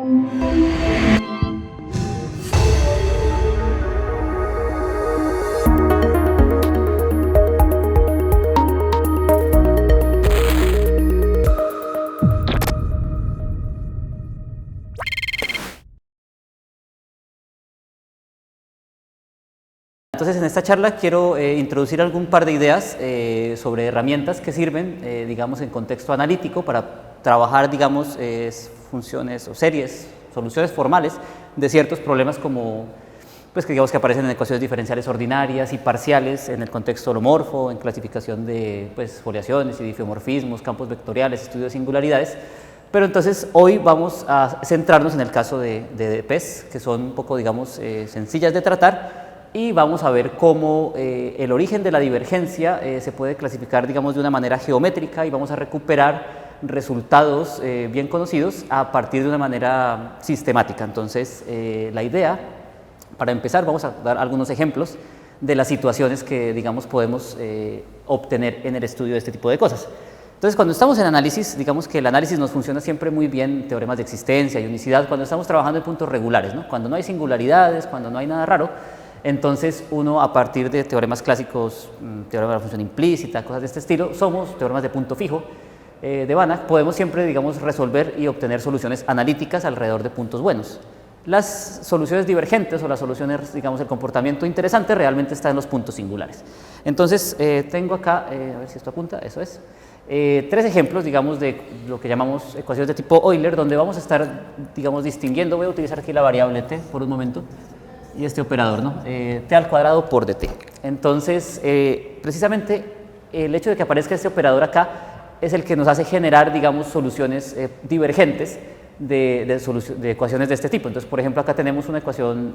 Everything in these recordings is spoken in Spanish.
Entonces, en esta charla quiero introducir algún par de ideas sobre herramientas que sirven, digamos, en contexto analítico para trabajar, digamos, funciones o series, soluciones formales de ciertos problemas como, pues, que digamos que aparecen en ecuaciones diferenciales ordinarias y parciales en el contexto holomorfo, en clasificación de, pues, foliaciones y difeomorfismos, campos vectoriales, estudio de singularidades. Pero entonces hoy vamos a centrarnos en el caso de PES, que son un poco, digamos, sencillas de tratar. Y vamos a ver cómo el origen de la divergencia se puede clasificar, digamos, de una manera geométrica y vamos a recuperar resultados bien conocidos a partir de una manera sistemática. Entonces, la idea, para empezar, vamos a dar algunos ejemplos de las situaciones que, digamos, podemos obtener en el estudio de este tipo de cosas. Entonces, cuando estamos en análisis, digamos que el análisis nos funciona siempre muy bien, teoremas de existencia y unicidad, cuando estamos trabajando en puntos regulares, ¿no? Cuando no hay singularidades, cuando no hay nada raro. Entonces, uno a partir de teoremas clásicos, teorema de la función implícita, cosas de este estilo, somos teoremas de punto fijo de Banach, podemos siempre, digamos, resolver y obtener soluciones analíticas alrededor de puntos buenos. Las soluciones divergentes o las soluciones, digamos, el comportamiento interesante realmente está en los puntos singulares. Entonces, tengo acá, a ver si esto apunta, eso es, tres ejemplos, digamos, de lo que llamamos ecuaciones de tipo Euler, donde vamos a estar, digamos, distinguiendo, voy a utilizar aquí la variable t por un momento, y este operador, ¿no? T al cuadrado por dt. Entonces, precisamente el hecho de que aparezca este operador acá es el que nos hace generar, digamos, soluciones divergentes de ecuaciones de este tipo. Entonces, por ejemplo, acá tenemos una ecuación,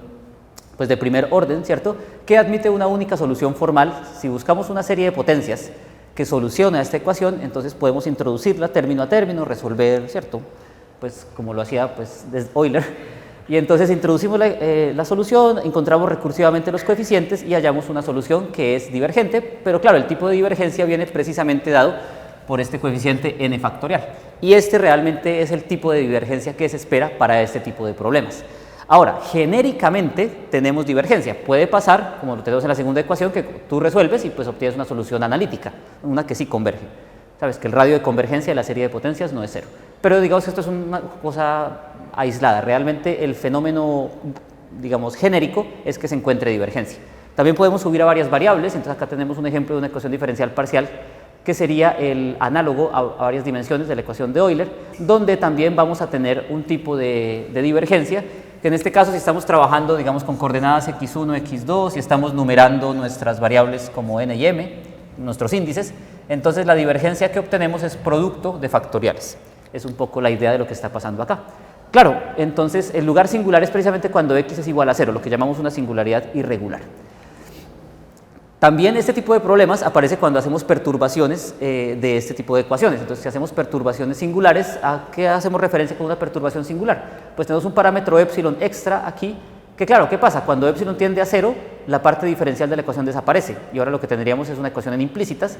pues, de primer orden, ¿cierto?, que admite una única solución formal. Si buscamos una serie de potencias que soluciona esta ecuación, entonces podemos introducirla término a término, resolver, ¿cierto?, pues como lo hacía, pues, desde Euler. Y entonces introducimos la solución, encontramos recursivamente los coeficientes y hallamos una solución que es divergente, pero claro, el tipo de divergencia viene precisamente dado por este coeficiente n factorial. Y este realmente es el tipo de divergencia que se espera para este tipo de problemas. Ahora, genéricamente tenemos divergencia. Puede pasar, como lo tenemos en la segunda ecuación, que tú resuelves y pues obtienes una solución analítica, una que sí converge. Sabes que el radio de convergencia de la serie de potencias no es cero. Pero digamos que esto es una cosa aislada. Realmente el fenómeno, digamos, genérico es que se encuentre divergencia. También podemos subir a varias variables. Entonces acá tenemos un ejemplo de una ecuación diferencial parcial que sería el análogo a varias dimensiones de la ecuación de Euler, donde también vamos a tener un tipo de divergencia, que en este caso si estamos trabajando, digamos, con coordenadas x1, x2, y estamos numerando nuestras variables como n y m, nuestros índices, entonces la divergencia que obtenemos es producto de factoriales. Es un poco la idea de lo que está pasando acá. Claro, entonces el lugar singular es precisamente cuando x es igual a 0, lo que llamamos una singularidad irregular. También este tipo de problemas aparece cuando hacemos perturbaciones de este tipo de ecuaciones. Entonces, si hacemos perturbaciones singulares, ¿a qué hacemos referencia con una perturbación singular? Pues tenemos un parámetro epsilon extra aquí, que claro, ¿qué pasa? Cuando epsilon tiende a 0, la parte diferencial de la ecuación desaparece, y ahora lo que tendríamos es una ecuación en implícitas,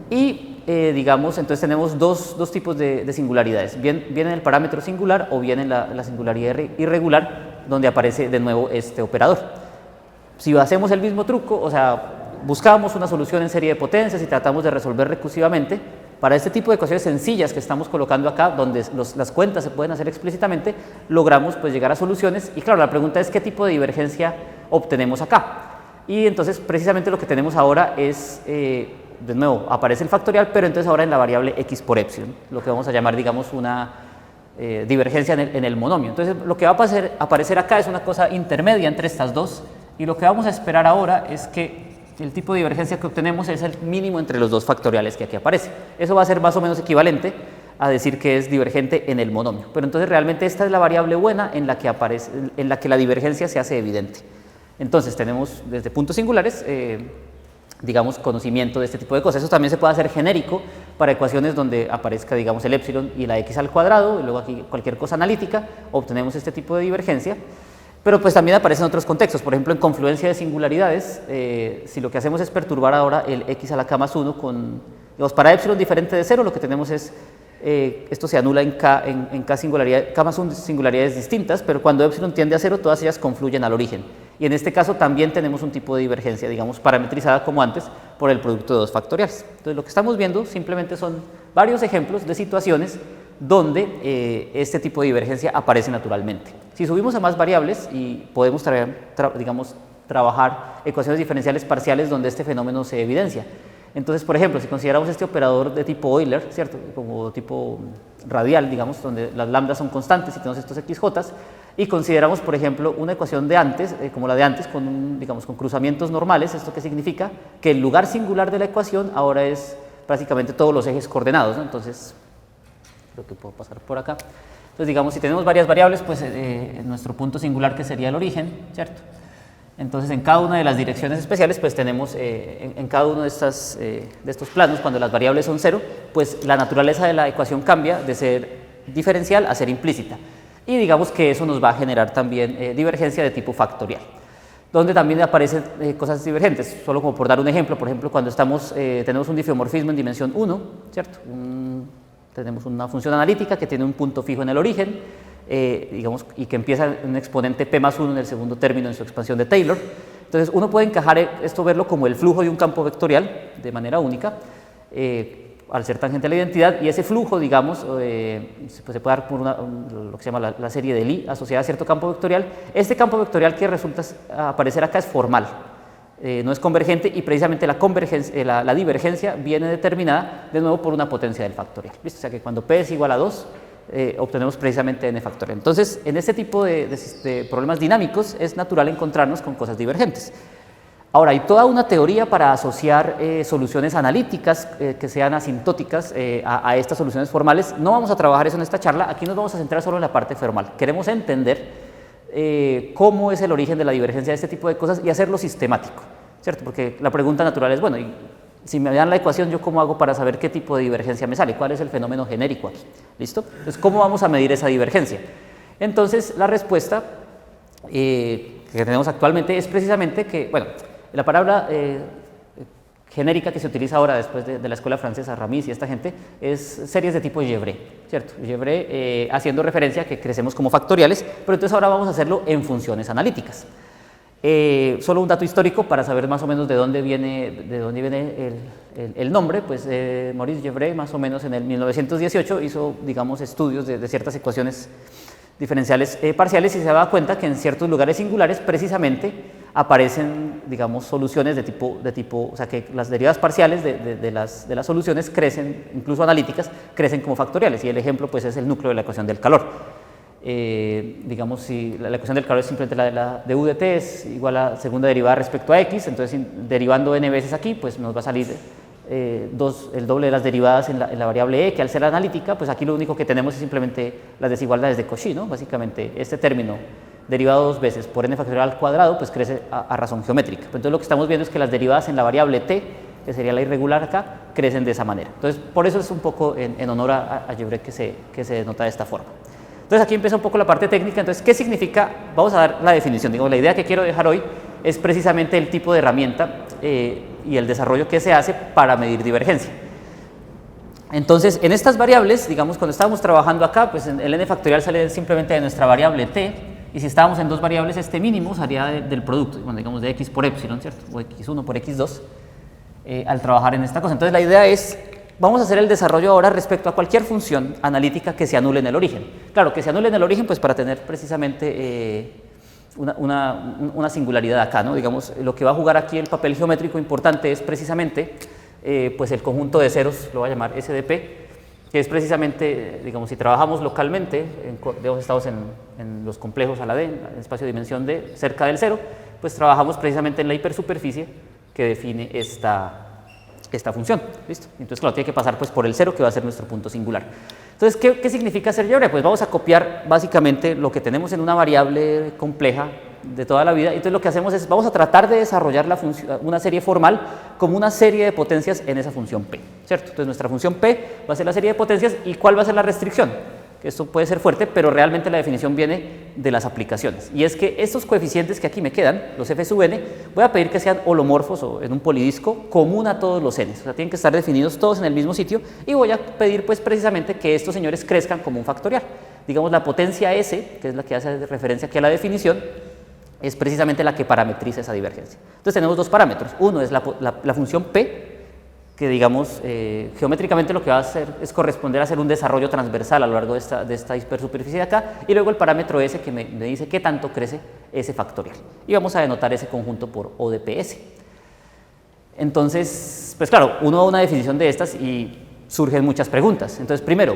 y digamos, entonces tenemos dos tipos de singularidades, bien en el parámetro singular o bien en la singularidad irregular, donde aparece de nuevo este operador. Si hacemos el mismo truco, o sea, buscamos una solución en serie de potencias y tratamos de resolver recursivamente, para este tipo de ecuaciones sencillas que estamos colocando acá, donde las cuentas se pueden hacer explícitamente, logramos pues llegar a soluciones. Y claro, la pregunta es qué tipo de divergencia obtenemos acá. Y entonces precisamente lo que tenemos ahora es, de nuevo, aparece el factorial, pero entonces ahora en la variable x por epsilon, lo que vamos a llamar, digamos, una divergencia en el monomio. Entonces lo que va a aparecer acá es una cosa intermedia entre estas dos, y lo que vamos a esperar ahora es que el tipo de divergencia que obtenemos es el mínimo entre los dos factoriales que aquí aparece. Eso va a ser más o menos equivalente a decir que es divergente en el monomio. Pero entonces realmente esta es la variable buena en la que la divergencia se hace evidente. Entonces tenemos desde puntos singulares, digamos, conocimiento de este tipo de cosas. Eso también se puede hacer genérico para ecuaciones donde aparezca, digamos, el epsilon y la x al cuadrado, y luego aquí cualquier cosa analítica, obtenemos este tipo de divergencia. Pero pues también aparecen otros contextos, por ejemplo en confluencia de singularidades, si lo que hacemos es perturbar ahora el x a la k más 1 con, digamos, para epsilon diferente de 0, lo que tenemos es esto se anula en K, en K singularidades, K más 1 singularidades distintas, pero cuando epsilon tiende a 0, todas ellas confluyen al origen. Y en este caso también tenemos un tipo de divergencia, digamos, parametrizada como antes por el producto de dos factoriales. Entonces lo que estamos viendo simplemente son varios ejemplos de situaciones donde este tipo de divergencia aparece naturalmente. Si subimos a más variables y podemos trabajar ecuaciones diferenciales parciales donde este fenómeno se evidencia. Entonces, por ejemplo, si consideramos este operador de tipo Euler, ¿cierto? Como tipo radial, digamos, donde las lambdas son constantes y tenemos estos XJ, y consideramos, por ejemplo, una ecuación de antes, como la de antes, con cruzamientos normales, ¿esto qué significa? Que el lugar singular de la ecuación ahora es prácticamente todos los ejes coordenados, ¿no? Entonces, creo que puedo pasar por acá. Entonces, digamos, si tenemos varias variables, pues nuestro punto singular, que sería el origen, ¿cierto? Entonces, en cada una de las direcciones especiales, pues tenemos en cada uno de estos planos, cuando las variables son 0, pues la naturaleza de la ecuación cambia de ser diferencial a ser implícita. Y digamos que eso nos va a generar también divergencia de tipo factorial, donde también aparecen cosas divergentes. Solo como por dar un ejemplo, por ejemplo, cuando tenemos un diffeomorfismo en dimensión 1, ¿cierto? Tenemos una función analítica que tiene un punto fijo en el origen, y que empieza en un exponente p más 1 en el segundo término en su expansión de Taylor. Entonces uno puede encajar esto, verlo como el flujo de un campo vectorial de manera única, al ser tangente a la identidad, y ese flujo, digamos, se puede dar por lo que se llama la serie de Lie asociada a cierto campo vectorial. Este campo vectorial que resulta aparecer acá es formal, no es convergente, y precisamente la divergencia viene determinada de nuevo por una potencia del factorial. ¿Listo? O sea que cuando p es igual a 2, obtenemos precisamente n factorial. Entonces, en este tipo de problemas dinámicos es natural encontrarnos con cosas divergentes. Ahora, hay toda una teoría para asociar soluciones analíticas que sean asintóticas a estas soluciones formales. No vamos a trabajar eso en esta charla, aquí nos vamos a centrar solo en la parte formal. Queremos entender cómo es el origen de la divergencia de este tipo de cosas y hacerlo sistemático, ¿cierto? Porque la pregunta natural es, bueno, y si me dan la ecuación, ¿yo cómo hago para saber qué tipo de divergencia me sale? ¿Cuál es el fenómeno genérico aquí? ¿Listo? Entonces, ¿cómo vamos a medir esa divergencia? Entonces, la respuesta que tenemos actualmente es precisamente que, bueno, la palabra genérica que se utiliza ahora después de la escuela francesa, Ramis y esta gente, es series de tipo Gevrey, ¿cierto? Gevrey haciendo referencia a que crecemos como factoriales, pero entonces ahora vamos a hacerlo en funciones analíticas. Solo un dato histórico para saber más o menos de dónde viene el nombre, pues Maurice Gevrey más o menos en el 1918 hizo, digamos, estudios de ciertas ecuaciones diferenciales parciales y se daba cuenta que en ciertos lugares singulares precisamente aparecen, digamos, soluciones de tipo, o sea, que las derivadas parciales de las soluciones crecen, incluso analíticas, crecen como factoriales, y el ejemplo pues es el núcleo de la ecuación del calor. Digamos, si la ecuación del calor es simplemente la de U de t es igual a segunda derivada respecto a x, entonces derivando n veces aquí, pues nos va a salir el doble de las derivadas en la variable e, que al ser analítica, pues aquí lo único que tenemos es simplemente las desigualdades de Cauchy, ¿no? Básicamente este término derivado dos veces por n factorial al cuadrado, pues crece a razón geométrica. Entonces lo que estamos viendo es que las derivadas en la variable t, que sería la irregular acá, crecen de esa manera. Entonces por eso es un poco en honor a Gevrey que se denota de esta forma. Entonces aquí empieza un poco la parte técnica. Entonces, ¿qué significa? Vamos a dar la definición. Digamos, la idea que quiero dejar hoy es precisamente el tipo de herramienta y el desarrollo que se hace para medir divergencia. Entonces, en estas variables, digamos, cuando estábamos trabajando acá, pues el n factorial sale simplemente de nuestra variable t, y si estábamos en dos variables, este mínimo salía del producto, bueno, digamos de x por epsilon, ¿cierto? O x1 por x2, al trabajar en esta cosa. Entonces, la idea es, vamos a hacer el desarrollo ahora respecto a cualquier función analítica que se anule en el origen. Claro, que se anule en el origen, pues para tener precisamente una singularidad acá, ¿no? Digamos, lo que va a jugar aquí el papel geométrico importante es precisamente pues el conjunto de ceros, lo voy a llamar SDP, que es precisamente, digamos, si trabajamos localmente, estamos en los complejos a la D, en el espacio de dimensión D, cerca del cero, pues trabajamos precisamente en la hipersuperficie que define esta función, ¿listo? Entonces, claro, tiene que pasar pues por el cero, que va a ser nuestro punto singular. Entonces, ¿qué significa hacer Gevrey? Pues vamos a copiar básicamente lo que tenemos en una variable compleja de toda la vida. Entonces, lo que hacemos es, vamos a tratar de desarrollar una serie formal como una serie de potencias en esa función P, ¿cierto? Entonces, nuestra función P va a ser la serie de potencias, ¿y cuál va a ser la restricción? que esto puede ser fuerte, pero realmente la definición viene de las aplicaciones. Y es que estos coeficientes que aquí me quedan, los f sub n, voy a pedir que sean holomorfos o en un polidisco común a todos los n's. O sea, tienen que estar definidos todos en el mismo sitio y voy a pedir pues precisamente que estos señores crezcan como un factorial. Digamos, la potencia S, que es la que hace referencia aquí a la definición, es precisamente la que parametriza esa divergencia. Entonces tenemos dos parámetros. Uno es la función P, que digamos, geométricamente lo que va a hacer es corresponder a hacer un desarrollo transversal a lo largo de esta hipersuperficie de acá, y luego el parámetro S que me dice qué tanto crece ese factorial. Y vamos a denotar ese conjunto por O de PS. Entonces, pues claro, uno da una definición de estas y surgen muchas preguntas. Entonces, primero,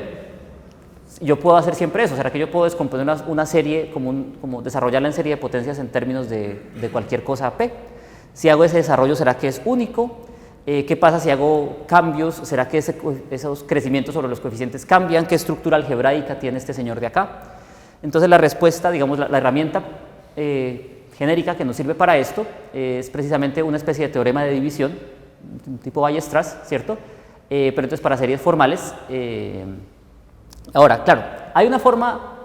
yo puedo hacer siempre eso. ¿Será que yo puedo descomponer una serie, como desarrollarla en serie de potencias en términos de cualquier cosa P? Si hago ese desarrollo, ¿será que es único? ¿Qué pasa si hago cambios? ¿Será que esos crecimientos sobre los coeficientes cambian? ¿Qué estructura algebraica tiene este señor de acá? Entonces la respuesta, digamos, la herramienta genérica que nos sirve para esto es precisamente una especie de teorema de división, tipo Weierstrass, ¿cierto? Pero entonces para series formales. Ahora, claro, hay una forma,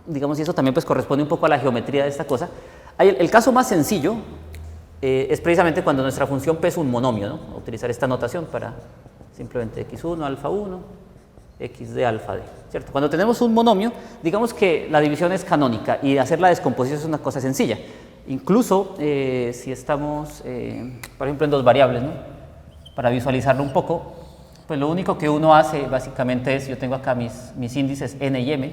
digamos, y eso también pues corresponde un poco a la geometría de esta cosa. El caso más sencillo es precisamente cuando nuestra función P es un monomio, ¿no? Voy a utilizar esta notación para simplemente x1, alfa 1, x de alfa d, ¿cierto? Cuando tenemos un monomio, digamos que la división es canónica y hacer la descomposición es una cosa sencilla. Incluso si estamos, por ejemplo, en dos variables, ¿no? Para visualizarlo un poco, pues lo único que uno hace básicamente es, yo tengo acá mis índices n y m,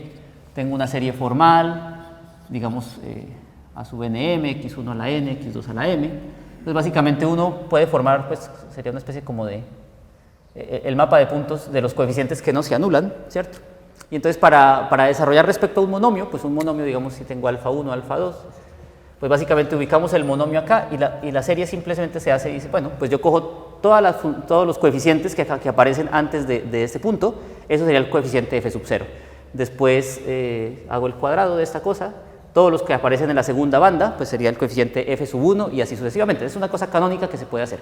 tengo una serie formal, digamos, a sub nm, x1 a la n, x2 a la m. Entonces básicamente uno puede formar, pues sería una especie como de el mapa de puntos de los coeficientes que no se anulan, ¿cierto? Y entonces para desarrollar respecto a un monomio, pues un monomio, digamos, si tengo alfa 1, alfa 2, pues básicamente ubicamos el monomio acá y la serie simplemente se hace y dice, bueno, pues yo cojo todos los coeficientes que aparecen antes de este punto, eso sería el coeficiente f sub 0. Después hago el cuadrado de esta cosa, todos los que aparecen en la segunda banda, pues sería el coeficiente f sub 1 y así sucesivamente. Es una cosa canónica que se puede hacer.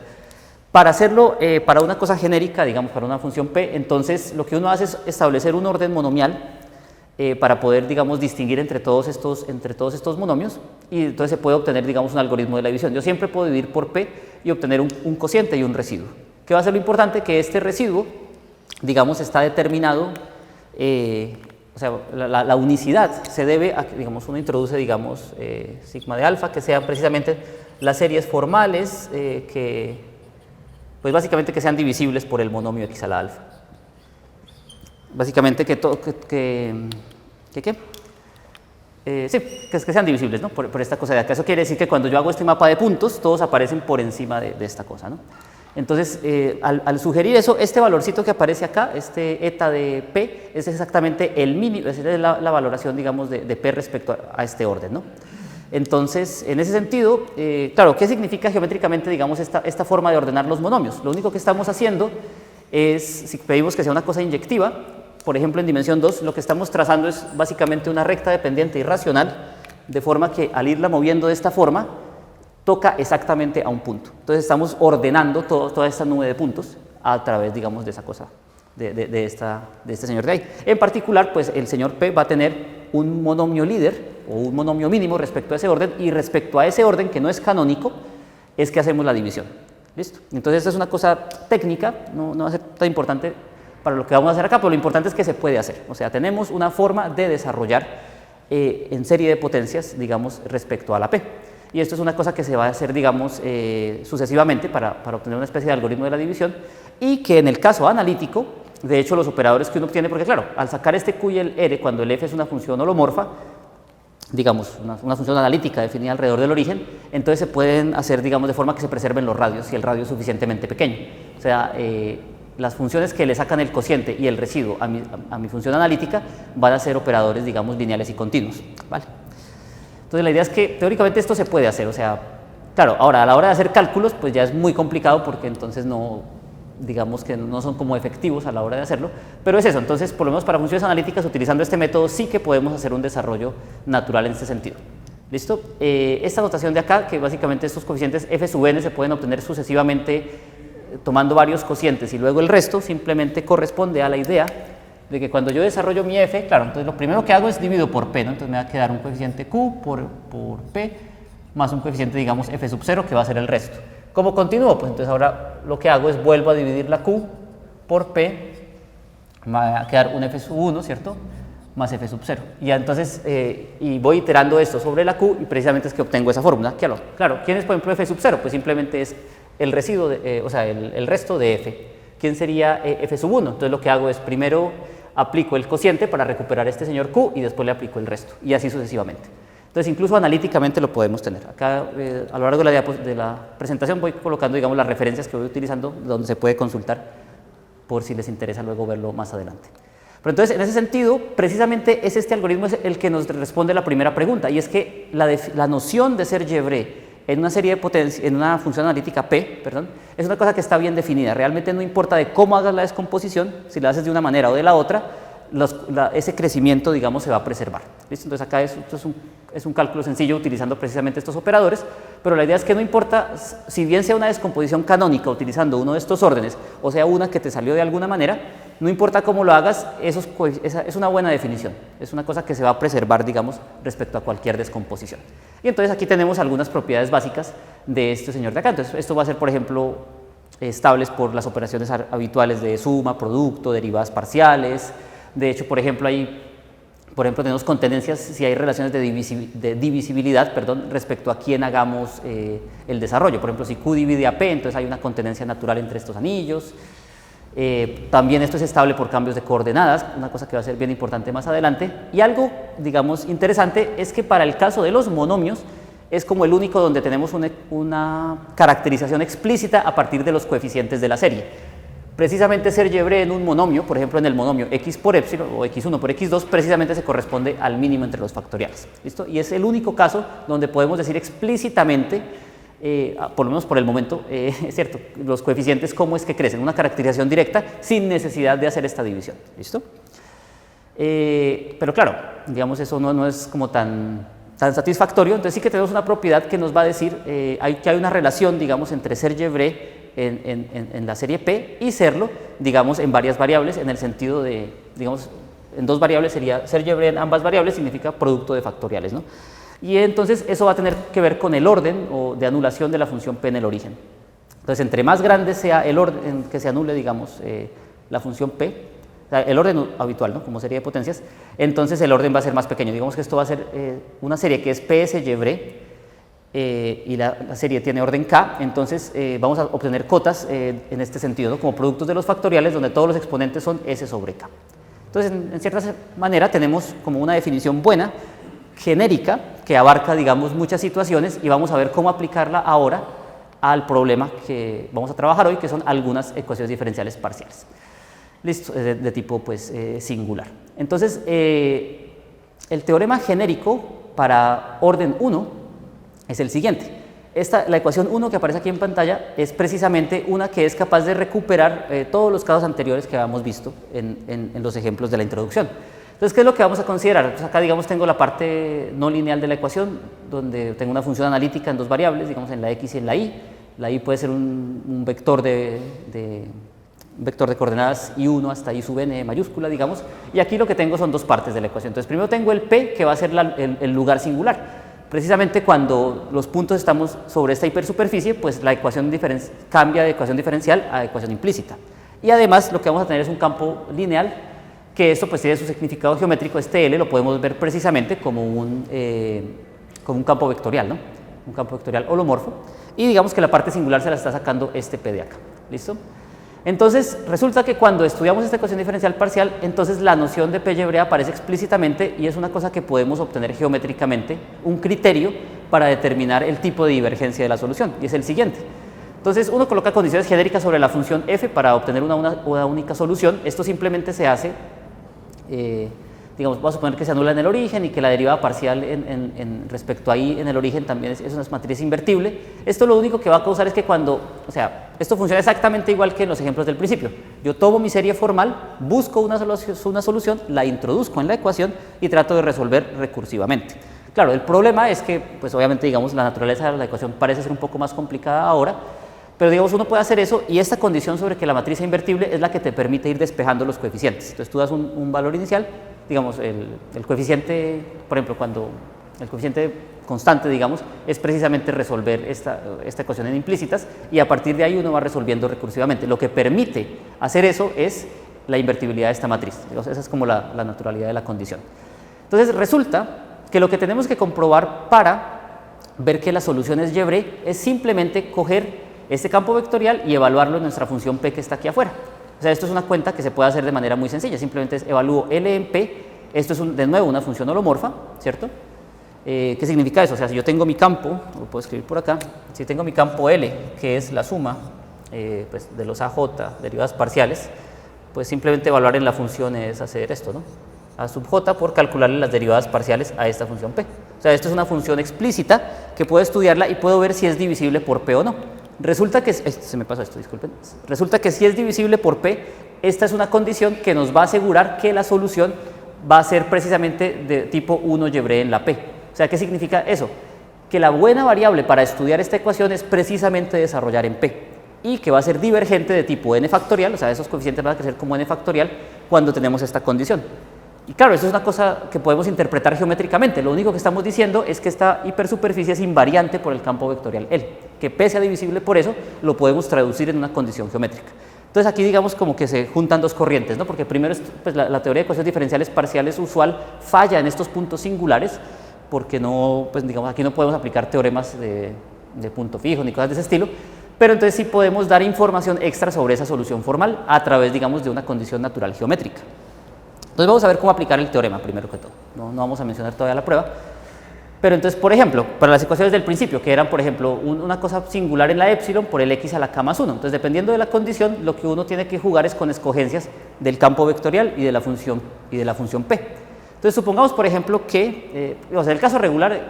Para hacerlo, para una cosa genérica, digamos, para una función P, entonces lo que uno hace es establecer un orden monomial para poder, digamos, distinguir entre todos estos monomios, y entonces se puede obtener, digamos, un algoritmo de la división. Yo siempre puedo dividir por P y obtener un cociente y un residuo. ¿Qué va a ser lo importante? Que este residuo, digamos, está determinado, o sea, la unicidad se debe a que, digamos, uno introduce, digamos, sigma de alfa, que sean precisamente las series formales pues básicamente que sean divisibles por el monomio x a la alfa. Básicamente que sean divisibles, ¿no? Por esta cosa de acá. Eso quiere decir que cuando yo hago este mapa de puntos, todos aparecen por encima de esta cosa, ¿no? Entonces, al sugerir eso, este valorcito que aparece acá, este eta de P, es exactamente el mínimo, es la valoración, digamos, de P respecto a este orden, ¿no? Entonces, en ese sentido, claro, ¿qué significa geométricamente, digamos, esta forma de ordenar los monomios? Lo único que estamos haciendo es, si pedimos que sea una cosa inyectiva, por ejemplo, en dimensión 2, lo que estamos trazando es básicamente una recta dependiente irracional, de forma que al irla moviendo de esta forma, toca exactamente a un punto. Entonces estamos ordenando toda esta nube de puntos a través, digamos, de esa cosa, de este señor de ahí. En particular, pues el señor P va a tener un monomio líder o un monomio mínimo respecto a ese orden, y respecto a ese orden que no es canónico, es que hacemos la división. ¿Listo? Entonces esta es una cosa técnica, no va a ser tan importante para lo que vamos a hacer acá, pero lo importante es que se puede hacer. O sea, tenemos una forma de desarrollar en serie de potencias, digamos, respecto a la P. Y esto es una cosa que se va a hacer, digamos, sucesivamente para obtener una especie de algoritmo de la división, y que en el caso analítico, de hecho, los operadores que uno obtiene, porque claro, al sacar este Q y el R, cuando el F es una función holomorfa, digamos, una función analítica definida alrededor del origen, entonces se pueden hacer, digamos, de forma que se preserven los radios si el radio es suficientemente pequeño. O sea, las funciones que le sacan el cociente y el residuo a mi función analítica van a ser operadores, digamos, lineales y continuos, ¿vale? Entonces la idea es que teóricamente esto se puede hacer, o sea, claro, ahora a la hora de hacer cálculos pues ya es muy complicado, porque entonces no, digamos que no son como efectivos a la hora de hacerlo, pero es eso. Entonces, por lo menos para funciones analíticas, utilizando este método sí que podemos hacer un desarrollo natural en este sentido. ¿Listo? Esta notación de acá, que básicamente estos coeficientes f sub n se pueden obtener sucesivamente tomando varios cocientes y luego el resto, simplemente corresponde a la idea de que cuando yo desarrollo mi f, claro, entonces lo primero que hago es divido por p, ¿no? Entonces me va a quedar un coeficiente q por p más un coeficiente, digamos, f sub 0, que va a ser el resto. ¿Cómo continúo? Pues entonces ahora lo que hago es vuelvo a dividir la q por p, me va a quedar un f sub 1, ¿cierto?, más f sub 0. Y ya entonces, y voy iterando esto sobre la q y precisamente es que obtengo esa fórmula. Claro, ¿quién es, por ejemplo, f sub 0? Pues simplemente es el residuo, o sea, el resto de f. ¿Quién sería f sub 1? Entonces lo que hago es primero aplico el cociente para recuperar este señor q y después le aplico el resto, y así sucesivamente. Entonces incluso analíticamente lo podemos tener. Acá a lo largo de la presentación voy colocando, digamos, las referencias que voy utilizando donde se puede consultar por si les interesa luego verlo más adelante. Pero entonces, en ese sentido, precisamente es este algoritmo el que nos responde la primera pregunta, y es que la noción de Serge-Brev en una serie de potencias, en una función analítica P, perdón, es una cosa que está bien definida. Realmente no importa de cómo hagas la descomposición, si la haces de una manera o de la otra, ese crecimiento, digamos, se va a preservar. ¿Listo? Entonces acá esto es un cálculo sencillo utilizando precisamente estos operadores, pero la idea es que no importa, si bien sea una descomposición canónica utilizando uno de estos órdenes, o sea una que te salió de alguna manera, no importa cómo lo hagas, es una buena definición, es una cosa que se va a preservar, digamos, respecto a cualquier descomposición. Y entonces aquí tenemos algunas propiedades básicas de este señor de acá. Entonces esto va a ser, por ejemplo, estables por las operaciones habituales de suma, producto, derivadas parciales. De hecho, por ejemplo, tenemos contenencias si hay relaciones de divisibilidad, respecto a quién hagamos el desarrollo. Por ejemplo, si Q divide a P, entonces hay una contenencia natural entre estos anillos. También esto es estable por cambios de coordenadas, una cosa que va a ser bien importante más adelante. Y algo, digamos, interesante es que para el caso de los monomios es como el único donde tenemos una caracterización explícita a partir de los coeficientes de la serie. Precisamente Serge-Brev en un monomio, por ejemplo en el monomio x por epsilon o x1 por x2, precisamente se corresponde al mínimo entre los factoriales. ¿Listo? Y es el único caso donde podemos decir explícitamente, por lo menos por el momento, es cierto, los coeficientes cómo es que crecen, una caracterización directa sin necesidad de hacer esta división. ¿Listo? Pero claro, digamos, eso no es como tan satisfactorio. Entonces sí que tenemos una propiedad que nos va a decir que hay una relación, digamos, entre Serge-Brev en la serie P y serlo, digamos, en varias variables, en el sentido de, digamos, en dos variables sería Serge-Brev en ambas variables, significa producto de factoriales, ¿no? Y entonces eso va a tener que ver con el orden o de anulación de la función P en el origen. Entonces, entre más grande sea el orden que se anule, digamos, la función P, o sea, el orden habitual, ¿no?, como serie de potencias, entonces el orden va a ser más pequeño. Digamos que esto va a ser una serie que es PS-Y-Brev, y la serie tiene orden K, entonces vamos a obtener cotas en este sentido, ¿no?, como productos de los factoriales donde todos los exponentes son S sobre K. Entonces, en cierta manera tenemos como una definición buena, genérica, que abarca, digamos, muchas situaciones, y vamos a ver cómo aplicarla ahora al problema que vamos a trabajar hoy, que son algunas ecuaciones diferenciales parciales. Listo, de tipo, pues, singular. Entonces, el teorema genérico para orden 1 es el siguiente. La ecuación 1 que aparece aquí en pantalla es precisamente una que es capaz de recuperar todos los casos anteriores que habíamos visto en los ejemplos de la introducción. Entonces, ¿qué es lo que vamos a considerar? Pues acá, digamos, tengo la parte no lineal de la ecuación, donde tengo una función analítica en dos variables, digamos, en la x y en la y. La y puede ser un vector de coordenadas i1 hasta i sub n mayúscula, digamos, y aquí lo que tengo son dos partes de la ecuación. Entonces, primero tengo el p, que va a ser el lugar singular. Precisamente cuando los puntos estamos sobre esta hipersuperficie, pues la ecuación cambia de ecuación diferencial a ecuación implícita. Y además lo que vamos a tener es un campo lineal, que esto pues tiene su significado geométrico. Este L lo podemos ver precisamente como un campo vectorial, ¿no?, un campo vectorial holomorfo, y digamos que la parte singular se la está sacando este P de acá. ¿Listo? Entonces, resulta que cuando estudiamos esta ecuación diferencial parcial, entonces la noción de P-Y-Brev aparece explícitamente, y es una cosa que podemos obtener geométricamente, un criterio para determinar el tipo de divergencia de la solución, y es el siguiente. Entonces, uno coloca condiciones genéricas sobre la función f para obtener una única solución. Esto simplemente se hace, digamos, vamos a suponer que se anula en el origen y que la derivada parcial respecto a y en el origen también es una matriz invertible. Esto lo único que va a causar es que esto funciona exactamente igual que en los ejemplos del principio. Yo tomo mi serie formal, busco una solución, la introduzco en la ecuación y trato de resolver recursivamente. Claro, el problema es que, pues obviamente, digamos, la naturaleza de la ecuación parece ser un poco más complicada ahora, Pero digamos, uno puede hacer eso y esta condición sobre que la matriz sea invertible es la que te permite ir despejando los coeficientes. Entonces tú das un valor inicial, digamos, el coeficiente, por ejemplo, cuando el coeficiente constante, digamos, es precisamente resolver esta ecuación en implícitas y a partir de ahí uno va resolviendo recursivamente. Lo que permite hacer eso es la invertibilidad de esta matriz. Digamos, esa es como la naturalidad de la condición. Entonces resulta que lo que tenemos que comprobar para ver que la solución es Yebré es simplemente coger este campo vectorial y evaluarlo en nuestra función P que está aquí afuera. O sea, esto es una cuenta que se puede hacer de manera muy sencilla, simplemente evalúo L en P, esto es de nuevo una función holomorfa, ¿cierto? ¿Qué significa eso? O sea, si yo tengo mi campo, lo puedo escribir por acá, si tengo mi campo L, que es la suma pues, de los AJ, derivadas parciales, pues simplemente evaluar en la función es hacer esto, ¿no? A sub j por calcularle las derivadas parciales a esta función P. O sea, esto es una función explícita que puedo estudiarla y puedo ver si es divisible por P o no. Resulta que, se me pasó esto, disculpen, resulta que si es divisible por P, esta es una condición que nos va a asegurar que la solución va a ser precisamente de tipo 1 Yebré en la P. O sea, ¿qué significa eso? Que la buena variable para estudiar esta ecuación es precisamente desarrollar en P y que va a ser divergente de tipo n factorial, o sea, esos coeficientes van a crecer como n factorial cuando tenemos esta condición. Y claro, eso es una cosa que podemos interpretar geométricamente. Lo único que estamos diciendo es que esta hipersuperficie es invariante por el campo vectorial L, que P sea divisible por eso, lo podemos traducir en una condición geométrica. Entonces aquí digamos como que se juntan dos corrientes, ¿no? Porque primero pues la teoría de ecuaciones diferenciales parciales usual falla en estos puntos singulares, porque no, pues digamos aquí no podemos aplicar teoremas de punto fijo ni cosas de ese estilo, pero entonces sí podemos dar información extra sobre esa solución formal a través, digamos, de una condición natural geométrica. Entonces vamos a ver cómo aplicar el teorema primero que todo, no vamos a mencionar todavía la prueba, pero entonces, por ejemplo, para las ecuaciones del principio, que eran, por ejemplo, una cosa singular en la epsilon por el x a la k más 1, entonces dependiendo de la condición, lo que uno tiene que jugar es con escogencias del campo vectorial y de la función P. Entonces supongamos, por ejemplo, que, o sea, el caso regular,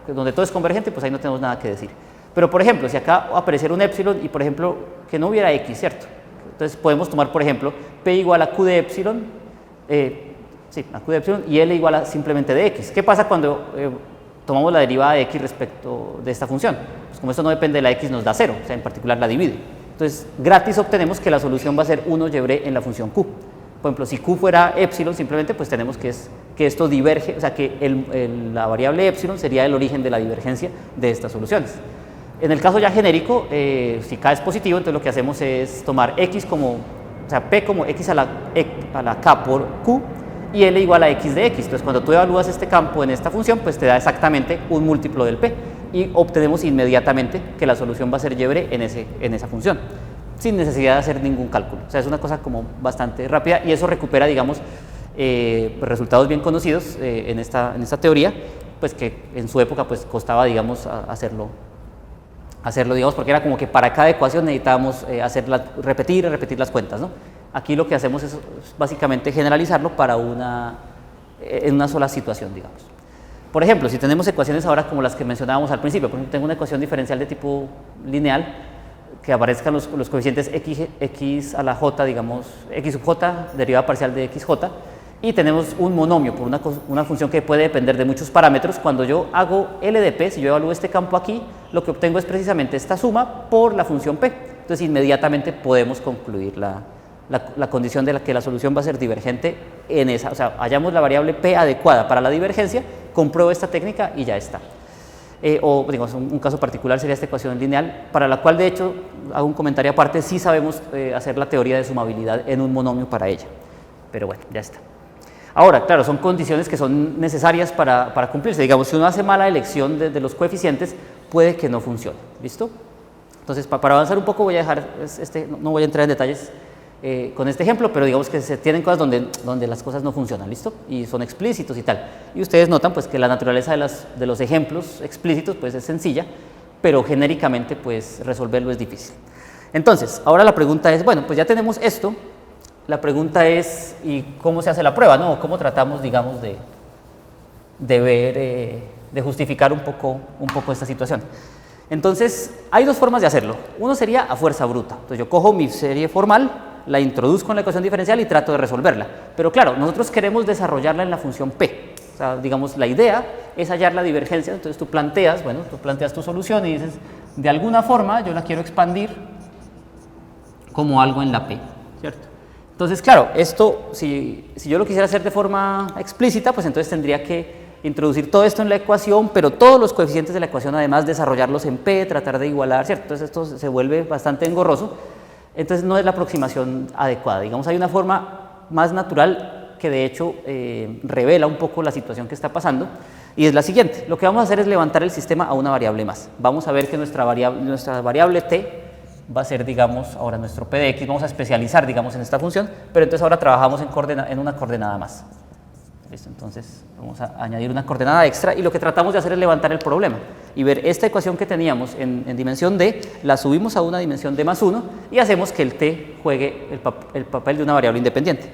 donde todo es convergente, pues ahí no tenemos nada que decir. Pero, por ejemplo, si acá apareciera un epsilon y, por ejemplo, que no hubiera x, ¿cierto? Entonces podemos tomar, por ejemplo, P igual a Q de epsilon, a Q de epsilon y L igual a simplemente de x. ¿Qué pasa cuando tomamos la derivada de x respecto de esta función? Pues como esto no depende de la x, nos da 0, o sea, en particular la divide. Entonces, gratis obtenemos que la solución va a ser 1 Yebré en la función Q. Por ejemplo, si Q fuera epsilon, simplemente pues tenemos que esto diverge, o sea, que la variable epsilon sería el origen de la divergencia de estas soluciones. En el caso ya genérico, si K es positivo, entonces lo que hacemos es tomar x como, o sea, P como x a la K por Q y L igual a x de x. Entonces, cuando tú evalúas este campo en esta función, pues te da exactamente un múltiplo del P y obtenemos inmediatamente que la solución va a ser Yebré en esa función, sin necesidad de hacer ningún cálculo. O sea, es una cosa como bastante rápida y eso recupera, digamos, resultados bien conocidos en esta teoría, pues que en su época pues costaba, digamos, hacerlo, digamos, porque era como que para cada ecuación necesitábamos repetir y repetir las cuentas, ¿no? Aquí lo que hacemos es básicamente generalizarlo en una sola situación, digamos. Por ejemplo, si tenemos ecuaciones ahora como las que mencionábamos al principio, por ejemplo, tengo una ecuación diferencial de tipo lineal, que aparezcan los coeficientes x a la j, digamos, x sub j, derivada parcial de xj, y tenemos un monomio por una función que puede depender de muchos parámetros. Cuando yo hago L de P, si yo evalúo este campo aquí, lo que obtengo es precisamente esta suma por la función P. Entonces, inmediatamente podemos concluir la condición de que la solución va a ser divergente en esa, o sea, hallamos la variable P adecuada para la divergencia, compruebo esta técnica y ya está. O digamos, un caso particular sería esta ecuación lineal, para la cual de hecho, hago un comentario aparte, sí sabemos hacer la teoría de sumabilidad en un monomio para ella, pero bueno, ya está. Ahora, claro, son condiciones que son necesarias para cumplirse. Digamos, si uno hace mala elección de los coeficientes, puede que no funcione, ¿listo? Entonces, para avanzar un poco voy a dejar, no voy a entrar en detalles con este ejemplo, pero digamos que se tienen cosas donde las cosas no funcionan, ¿listo? Y son explícitos y tal. Y ustedes notan pues que la naturaleza de los ejemplos explícitos pues es sencilla, pero genéricamente pues resolverlo es difícil. Entonces, ahora la pregunta es, bueno, pues ya tenemos esto, la pregunta es, ¿y cómo se hace la prueba, no? ¿Cómo tratamos, digamos, de ver, de justificar un poco esta situación? Entonces, hay dos formas de hacerlo. Uno sería a fuerza bruta. Entonces, yo cojo mi serie formal, la introduzco en la ecuación diferencial y trato de resolverla. Pero claro, nosotros queremos desarrollarla en la función P. O sea, digamos, la idea es hallar la divergencia. Entonces, tú planteas tu solución y dices, de alguna forma yo la quiero expandir como algo en la P, ¿cierto? Entonces, claro, esto, si yo lo quisiera hacer de forma explícita, pues entonces tendría que introducir todo esto en la ecuación, pero todos los coeficientes de la ecuación, además, desarrollarlos en P, tratar de igualar, ¿cierto? Entonces esto se vuelve bastante engorroso, entonces no es la aproximación adecuada. Digamos, hay una forma más natural que de hecho revela un poco la situación que está pasando, y es la siguiente. Lo que vamos a hacer es levantar el sistema a una variable más. Vamos a ver que nuestra variable t va a ser, digamos, ahora nuestro p de x, vamos a especializar, digamos, en esta función, pero entonces ahora trabajamos en una coordenada más. ¿Listo? Entonces vamos a añadir una coordenada extra y lo que tratamos de hacer es levantar el problema y ver esta ecuación que teníamos en dimensión d, la subimos a una dimensión d más 1 y hacemos que el t juegue el papel de una variable independiente.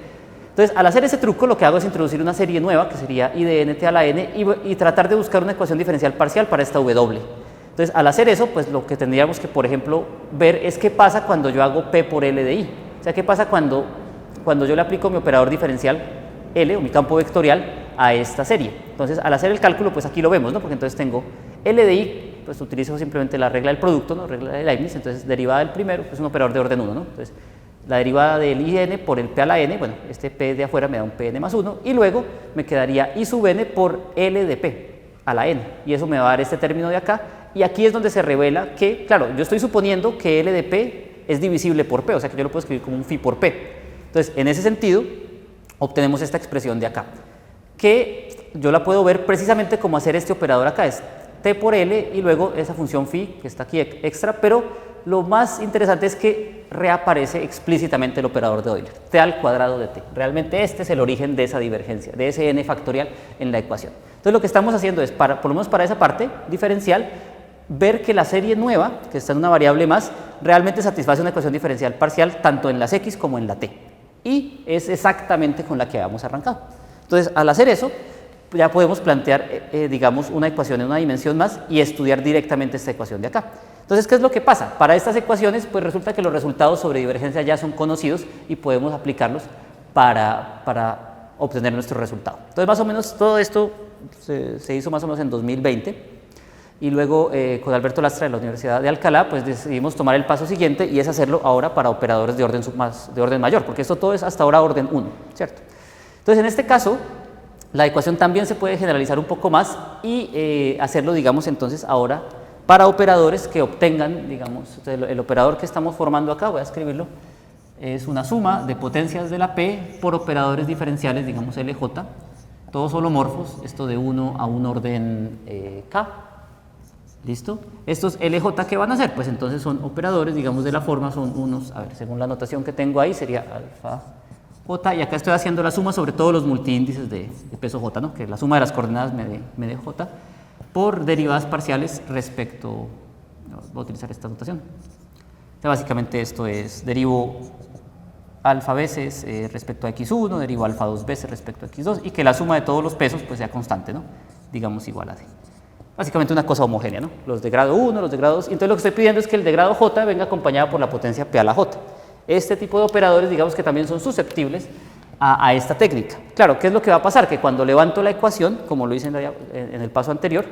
Entonces, al hacer ese truco, lo que hago es introducir una serie nueva, que sería I de nt a la n, y tratar de buscar una ecuación diferencial parcial para esta w. Entonces, al hacer eso, pues lo que tendríamos que, por ejemplo, ver es qué pasa cuando yo hago p por l de i. O sea, qué pasa cuando yo le aplico mi operador diferencial L, o mi campo vectorial, a esta serie. Entonces, al hacer el cálculo, pues aquí lo vemos, ¿no? Porque entonces tengo L de I, pues utilizo simplemente la regla del producto, ¿no? Regla de Leibniz, entonces derivada del primero, pues un operador de orden 1, ¿no? Entonces, la derivada del IN por el P a la N, bueno, este P de afuera me da un Pn más 1, y luego me quedaría I sub N por L de P a la N, y eso me va a dar este término de acá, y aquí es donde se revela que, claro, yo estoy suponiendo que L de P es divisible por P, o sea que yo lo puedo escribir como un phi por P. Entonces, en ese sentido, obtenemos esta expresión de acá, que yo la puedo ver precisamente como hacer este operador acá, es T por L y luego esa función phi que está aquí extra, pero lo más interesante es que reaparece explícitamente el operador de Euler, T al cuadrado de T. Realmente este es el origen de esa divergencia, de ese n factorial en la ecuación. Entonces lo que estamos haciendo es, por lo menos para esa parte diferencial, ver que la serie nueva, que está en una variable más, realmente satisface una ecuación diferencial parcial tanto en las x como en la t. Y es exactamente con la que habíamos arrancado. Entonces, al hacer eso, ya podemos plantear, digamos, una ecuación en una dimensión más y estudiar directamente esta ecuación de acá. Entonces, ¿qué es lo que pasa? Para estas ecuaciones, pues resulta que los resultados sobre divergencia ya son conocidos y podemos aplicarlos para obtener nuestro resultado. Entonces, más o menos, todo esto se hizo más o menos en 2020. Y luego, con Alberto Lastra de la Universidad de Alcalá, pues decidimos tomar el paso siguiente y es hacerlo ahora para operadores de orden mayor, porque esto todo es hasta ahora orden 1, ¿cierto? Entonces, en este caso, la ecuación también se puede generalizar un poco más y hacerlo, digamos, entonces ahora para operadores que obtengan, digamos, el operador que estamos formando acá, voy a escribirlo, es una suma de potencias de la P por operadores diferenciales, digamos LJ, todos holomorfos, esto de 1 a un orden K. ¿Listo? Estos LJ, ¿qué van a hacer? Pues entonces son operadores, digamos, de la forma, son unos, a ver, según la notación que tengo ahí, sería alfa J, y acá estoy haciendo la suma sobre todos los multiíndices de peso J, ¿no? Que la suma de las coordenadas me dé J, por derivadas parciales respecto, voy a utilizar esta notación. Entonces, básicamente esto es, derivo alfa veces respecto a x1, derivo alfa 2 veces respecto a x2, y que la suma de todos los pesos pues sea constante, ¿no? Digamos igual a D. Básicamente una cosa homogénea, ¿no? Los de grado 1, los de grado 2. Entonces lo que estoy pidiendo es que el de grado J venga acompañado por la potencia P a la J. Este tipo de operadores, digamos que también son susceptibles a esta técnica. Claro, ¿qué es lo que va a pasar? Que cuando levanto la ecuación, como lo hice en el paso anterior,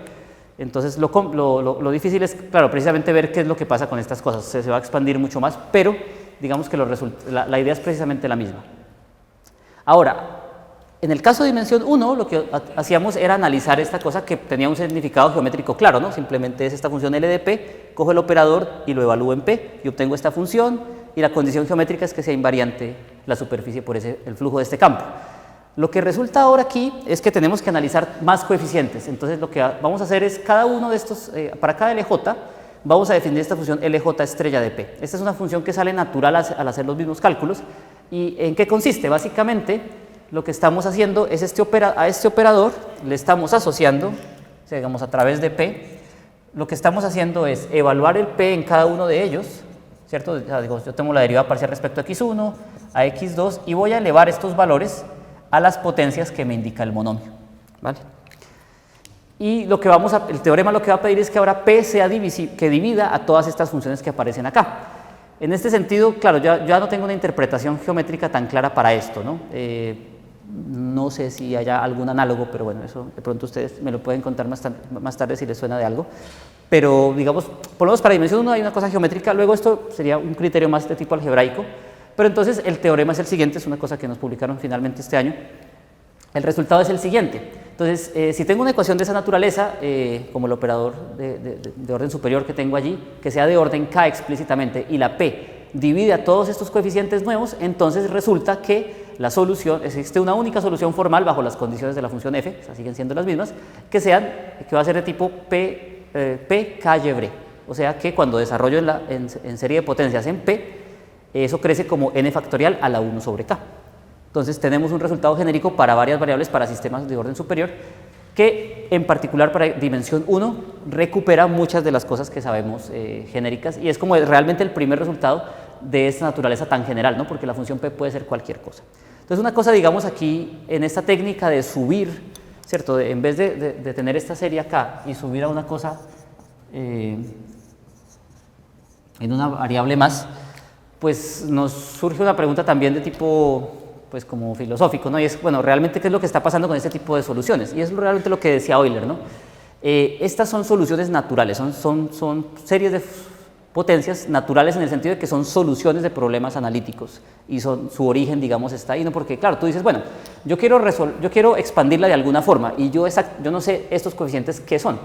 entonces lo difícil es, claro, precisamente ver qué es lo que pasa con estas cosas. Se va a expandir mucho más, pero digamos que la idea es precisamente la misma. Ahora, en el caso de dimensión 1, lo que hacíamos era analizar esta cosa que tenía un significado geométrico claro, ¿no? Simplemente es esta función L de P, cojo el operador y lo evalúo en P y obtengo esta función, y la condición geométrica es que sea invariante la superficie por el flujo de este campo. Lo que resulta ahora aquí es que tenemos que analizar más coeficientes. Entonces lo que vamos a hacer es cada uno de estos, para cada LJ, vamos a definir esta función LJ estrella de P. Esta es una función que sale natural al hacer los mismos cálculos. ¿Y en qué consiste? Básicamente, lo que estamos haciendo es a este operador le estamos asociando, o sea, digamos a través de P, lo que estamos haciendo es evaluar el P en cada uno de ellos, ¿cierto? O sea, yo tengo la derivada parcial respecto a x1, a x2 y voy a elevar estos valores a las potencias que me indica el monomio, ¿vale? Y lo que el teorema lo que va a pedir es que ahora P sea que divida a todas estas funciones que aparecen acá. En este sentido, claro, ya no tengo una interpretación geométrica tan clara para esto, ¿no? No sé si haya algún análogo, pero bueno, eso de pronto ustedes me lo pueden contar más tarde si les suena de algo. Pero digamos, por lo menos para dimensión 1 hay una cosa geométrica, luego esto sería un criterio más de tipo algebraico, pero entonces el teorema es el siguiente, es una cosa que nos publicaron finalmente este año. El resultado es el siguiente. Entonces, si tengo una ecuación de esa naturaleza, como el operador de orden superior que tengo allí, que sea de orden k explícitamente, y la p divide a todos estos coeficientes nuevos, entonces resulta que la solución, existe una única solución formal bajo las condiciones de la función f, o sea, siguen siendo las mismas, que va a ser de tipo p k y. O sea que cuando desarrollo en serie de potencias en p, eso crece como n factorial a la 1 sobre k. Entonces tenemos un resultado genérico para varias variables para sistemas de orden superior que en particular para dimensión 1 recupera muchas de las cosas que sabemos genéricas y es como realmente el primer resultado de esta naturaleza tan general, ¿no? Porque la función p puede ser cualquier cosa. Entonces una cosa, digamos, aquí en esta técnica de subir, ¿cierto? En vez de tener esta serie acá y subir a una cosa en una variable más, pues nos surge una pregunta también de tipo pues como filosófico, ¿no? Y es, bueno, realmente qué es lo que está pasando con este tipo de soluciones, y es realmente lo que decía Euler, ¿no? Estas son soluciones naturales, son series de potencias naturales en el sentido de que son soluciones de problemas analíticos y su origen, digamos, está ahí, ¿no? Porque claro, tú dices, bueno, yo quiero expandirla de alguna forma y yo no sé estos coeficientes qué son.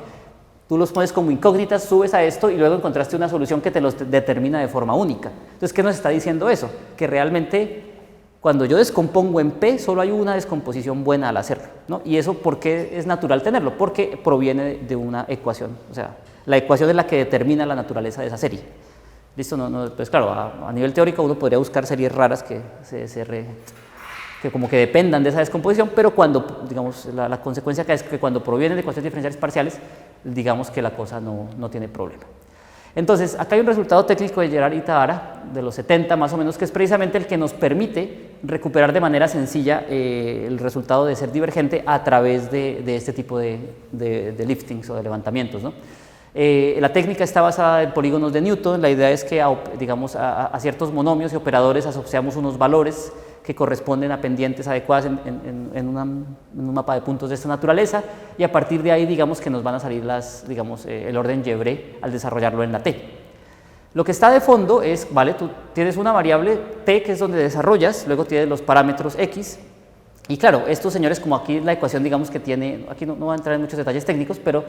Tú los pones como incógnitas, subes a esto y luego encontraste una solución que te los determina de forma única. Entonces, ¿qué nos está diciendo eso? Que realmente cuando yo descompongo en P, solo hay una descomposición buena al hacerlo, ¿no? Y eso, ¿por qué es natural tenerlo? Porque proviene de una ecuación, o sea, la ecuación es la que determina la naturaleza de esa serie. ¿Listo? Pues claro, a nivel teórico uno podría buscar series raras que como que dependan de esa descomposición, pero cuando, digamos, la consecuencia acá es que cuando provienen de ecuaciones diferenciales parciales, digamos que la cosa no tiene problema. Entonces, acá hay un resultado técnico de Gerard y Tahara, de los 70 más o menos, que es precisamente el que nos permite recuperar de manera sencilla el resultado de ser divergente a través de este tipo de liftings o de levantamientos, ¿no? La técnica está basada en polígonos de Newton. La idea es que digamos, a ciertos monomios y operadores asociamos unos valores que corresponden a pendientes adecuadas en un mapa de puntos de esta naturaleza, y a partir de ahí digamos que nos van a salir el orden Yebré al desarrollarlo en la T. Lo que está de fondo es, vale, tú tienes una variable T que es donde desarrollas, luego tienes los parámetros X, y claro, estos señores, como aquí la ecuación digamos que tiene, aquí no voy a entrar en muchos detalles técnicos, pero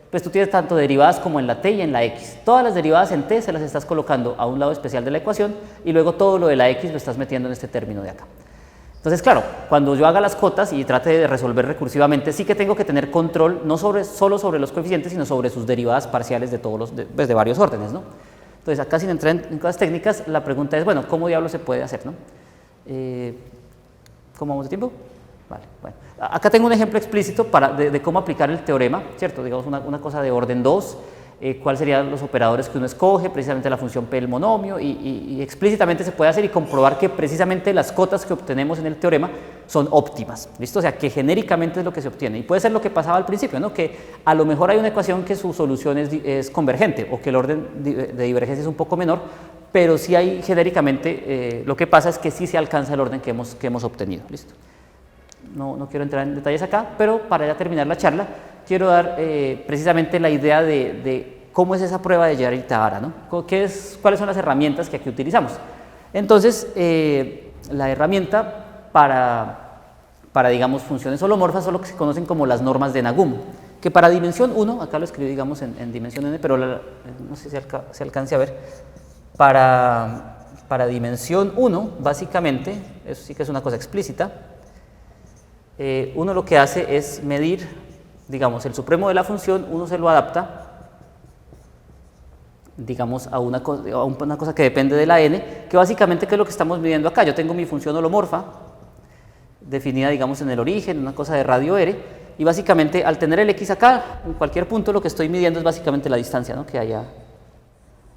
pues tú tienes tanto derivadas como en la T y en la X. Todas las derivadas en T se las estás colocando a un lado especial de la ecuación y luego todo lo de la X lo estás metiendo en este término de acá. Entonces, claro, cuando yo haga las cotas y trate de resolver recursivamente, sí que tengo que tener control no solo sobre los coeficientes, sino sobre sus derivadas parciales de varios órdenes, ¿no? Entonces, acá sin entrar en cosas técnicas, la pregunta es, bueno, ¿cómo diablos se puede hacer, no? ¿Cómo vamos de tiempo? Vale, bueno. Acá tengo un ejemplo explícito de cómo aplicar el teorema, ¿cierto? Digamos una cosa de orden 2, cuáles serían los operadores que uno escoge, precisamente la función P del monomio, y explícitamente se puede hacer y comprobar que precisamente las cotas que obtenemos en el teorema son óptimas, ¿listo? O sea, que genéricamente es lo que se obtiene. Y puede ser lo que pasaba al principio, ¿no? Que a lo mejor hay una ecuación que su solución es convergente o que el orden de divergencia es un poco menor, pero sí hay genéricamente, lo que pasa es que sí se alcanza el orden que hemos obtenido, ¿listo? No quiero entrar en detalles acá, pero para ya terminar la charla, quiero dar precisamente la idea de cómo es esa prueba de Gerard y Tahara, ¿no? ¿Cuáles son las herramientas que aquí utilizamos? Entonces, la herramienta para digamos, funciones holomorfas son lo que se conocen como las normas de Nagum, que para dimensión 1, acá lo escribí, digamos, en dimensión n, pero no sé si se alcance a ver, para dimensión 1, básicamente, eso sí que es una cosa explícita, uno lo que hace es medir, digamos, el supremo de la función, uno se lo adapta, digamos, a una cosa que depende de la n, que básicamente ¿qué es lo que estamos midiendo acá? Yo tengo mi función holomorfa, definida, digamos, en el origen, una cosa de radio r, y básicamente al tener el x acá, en cualquier punto lo que estoy midiendo es básicamente la distancia, ¿no? Que haya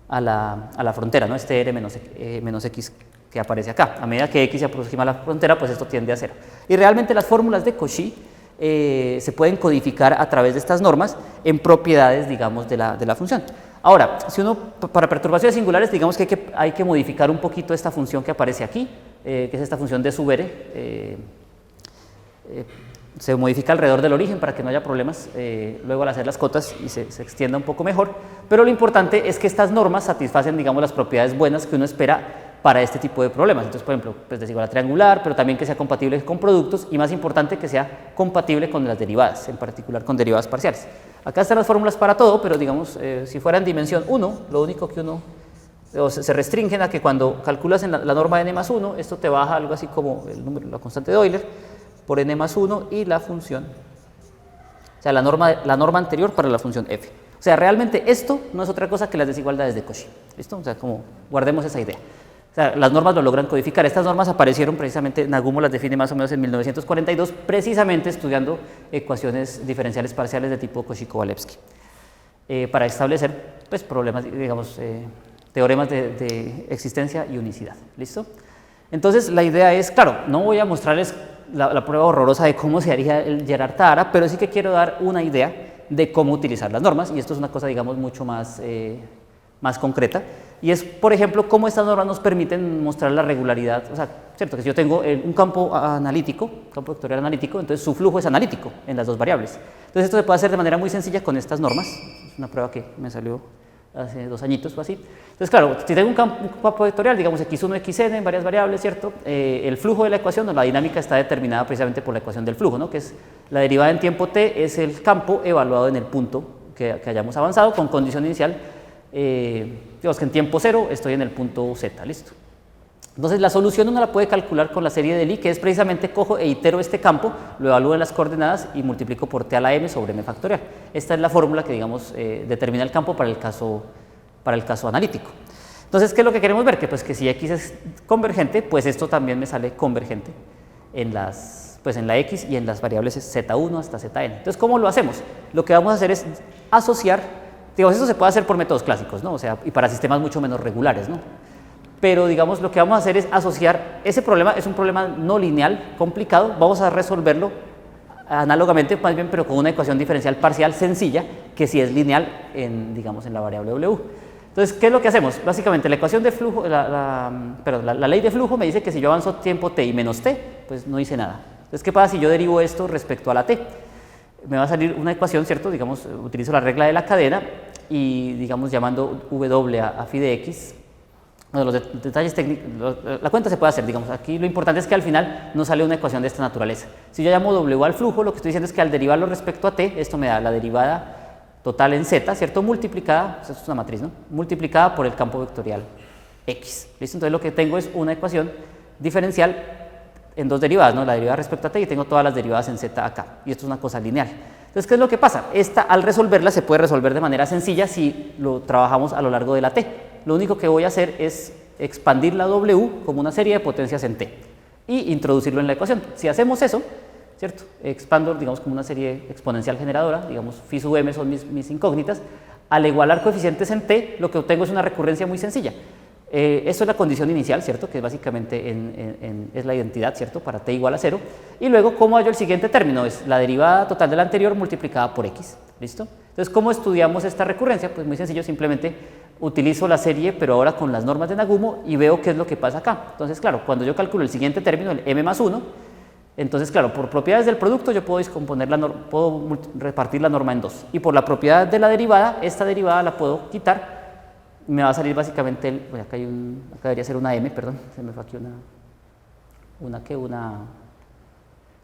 a la frontera, ¿no? Este r menos x que aparece acá. A medida que x se aproxima a la frontera, pues esto tiende a cero. Y realmente las fórmulas de Cauchy se pueden codificar a través de estas normas en propiedades, digamos, de la función. Ahora, si uno, para perturbaciones singulares, digamos que hay que modificar un poquito esta función que aparece aquí, que es esta función de sub r, se modifica alrededor del origen para que no haya problemas luego al hacer las cotas y se extienda un poco mejor, pero lo importante es que estas normas satisfacen, digamos, las propiedades buenas que uno espera para este tipo de problemas. Entonces, por ejemplo, pues desigualdad triangular, pero también que sea compatible con productos y, más importante, que sea compatible con las derivadas, en particular con derivadas parciales. Acá están las fórmulas para todo, pero digamos, si fuera en dimensión 1, lo único que uno se restringen a que cuando calculas en la norma de n más 1, esto te baja algo así como el número, la constante de Euler por n más 1 y la función, o sea, la norma anterior para la función f. O sea, realmente esto no es otra cosa que las desigualdades de Cauchy. ¿Listo? O sea, como guardemos esa idea. O sea, las normas lo logran codificar. Estas normas aparecieron precisamente, Nagumo las define más o menos en 1942, precisamente estudiando ecuaciones diferenciales parciales de tipo Cauchy-Kovalevsky, para establecer pues, problemas, digamos, teoremas de existencia y unicidad. ¿Listo? Entonces, la idea es, claro, no voy a mostrarles la prueba horrorosa de cómo se haría el Gerard-Tahara, pero sí que quiero dar una idea de cómo utilizar las normas, y esto es una cosa, digamos, mucho más concreta, y es, por ejemplo, cómo estas normas nos permiten mostrar la regularidad. O sea, cierto que si yo tengo un campo analítico, campo vectorial analítico, entonces su flujo es analítico en las dos variables. Entonces esto se puede hacer de manera muy sencilla con estas normas. Es una prueba que me salió hace 2 añitos o así. Entonces, claro, si tengo un campo vectorial, digamos x1, xn en varias variables, ¿cierto? El flujo de la ecuación, o la dinámica, está determinada precisamente por la ecuación del flujo, ¿no? Que es la derivada en tiempo t, es el campo evaluado en el punto que hayamos avanzado, con condición inicial, digamos que en tiempo 0 estoy en el punto z, ¿listo? Entonces, la solución uno la puede calcular con la serie de Lie, que es precisamente cojo e itero este campo, lo evalúo en las coordenadas y multiplico por t a la m sobre m factorial. Esta es la fórmula que, digamos, determina el campo para el caso analítico. Entonces, ¿qué es lo que queremos ver? Que, pues, que si x es convergente, pues esto también me sale convergente en la x y en las variables z1 hasta zn. Entonces, ¿cómo lo hacemos? Lo que vamos a hacer es asociar, digamos, esto se puede hacer por métodos clásicos, ¿no? O sea, y para sistemas mucho menos regulares, ¿no? Pero, digamos, lo que vamos a hacer es asociar ese problema, es un problema no lineal, complicado, vamos a resolverlo análogamente, más bien, pero con una ecuación diferencial parcial sencilla, que sí es lineal en, digamos, en la variable w. Entonces, ¿qué es lo que hacemos? Básicamente, la ecuación de flujo, la ley de flujo me dice que si yo avanzo tiempo t y menos t, pues no hice nada. Entonces, ¿qué pasa si yo derivo esto respecto a la t? Me va a salir una ecuación, ¿cierto? Digamos, utilizo la regla de la cadena y, digamos, llamando w a phi de x. Bueno, los detalles técnicos, la cuenta se puede hacer, digamos, aquí lo importante es que al final no sale una ecuación de esta naturaleza. Si yo llamo w al flujo, lo que estoy diciendo es que al derivarlo respecto a t, esto me da la derivada total en z, ¿cierto? Multiplicada, esto es una matriz, ¿no? Multiplicada por el campo vectorial x, ¿listo? Entonces lo que tengo es una ecuación diferencial en 2 derivadas, ¿no? La derivada respecto a t y tengo todas las derivadas en z acá, y esto es una cosa lineal. Entonces, ¿qué es lo que pasa? Esta, al resolverla, se puede resolver de manera sencilla si lo trabajamos a lo largo de la t. Lo único que voy a hacer es expandir la w como una serie de potencias en t y introducirlo en la ecuación. Si hacemos eso, ¿cierto? Expando, digamos, como una serie exponencial generadora, digamos, phi sub m son mis incógnitas. Al igualar coeficientes en t, lo que obtengo es una recurrencia muy sencilla. Esto es la condición inicial, ¿cierto? Que básicamente es la identidad, ¿cierto? Para t igual a 0. Y luego, ¿cómo hallo el siguiente término? Es la derivada total de la anterior multiplicada por x. ¿Listo? Entonces, ¿cómo estudiamos esta recurrencia? Pues muy sencillo, simplemente utilizo la serie, pero ahora con las normas de Nagumo, y veo qué es lo que pasa acá. Entonces, claro, cuando yo calculo el siguiente término, el m más 1, entonces, claro, por propiedades del producto yo puedo puedo repartir la norma en 2. Y por la propiedad de la derivada, esta derivada la puedo quitar. Me va a salir básicamente, bueno, acá debería ser una m, perdón, se me fue aquí no,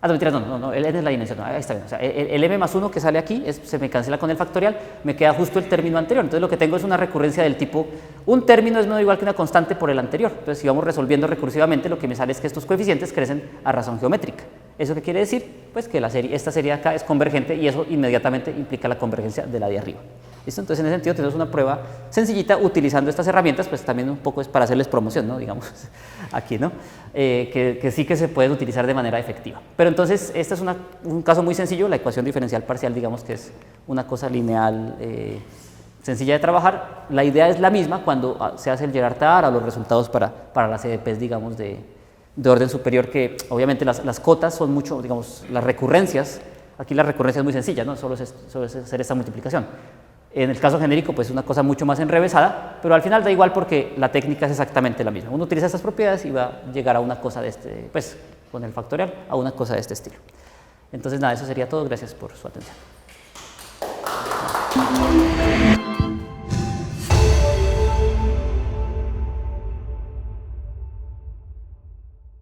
mentiras, no, el n es la dimensión, no, ahí está bien, o sea, el m más 1 que sale aquí, se me cancela con el factorial, me queda justo el término anterior, entonces lo que tengo es una recurrencia del tipo, un término es menos igual que una constante por el anterior, entonces si vamos resolviendo recursivamente, lo que me sale es que estos coeficientes crecen a razón geométrica. ¿Eso qué quiere decir? Pues que esta serie de acá es convergente y eso inmediatamente implica la convergencia de la de arriba. ¿Listo? Entonces, en ese sentido, tenemos una prueba sencillita utilizando estas herramientas, pues también un poco es para hacerles promoción, ¿no? Digamos, aquí, ¿no? Que sí que se pueden utilizar de manera efectiva. Pero entonces, este es un caso muy sencillo, la ecuación diferencial parcial, digamos que es una cosa lineal sencilla de trabajar. La idea es la misma cuando se hace el Gerard-Tahara o los resultados para las EDPs, digamos, de orden superior, que obviamente las cotas son mucho, digamos, las recurrencias, aquí la recurrencia es muy sencilla, ¿no? Solo es hacer esta multiplicación. En el caso genérico, pues es una cosa mucho más enrevesada, pero al final da igual porque la técnica es exactamente la misma. Uno utiliza estas propiedades y va a llegar a una cosa de pues con el factorial, a una cosa de este estilo. Entonces, nada, eso sería todo. Gracias por su atención.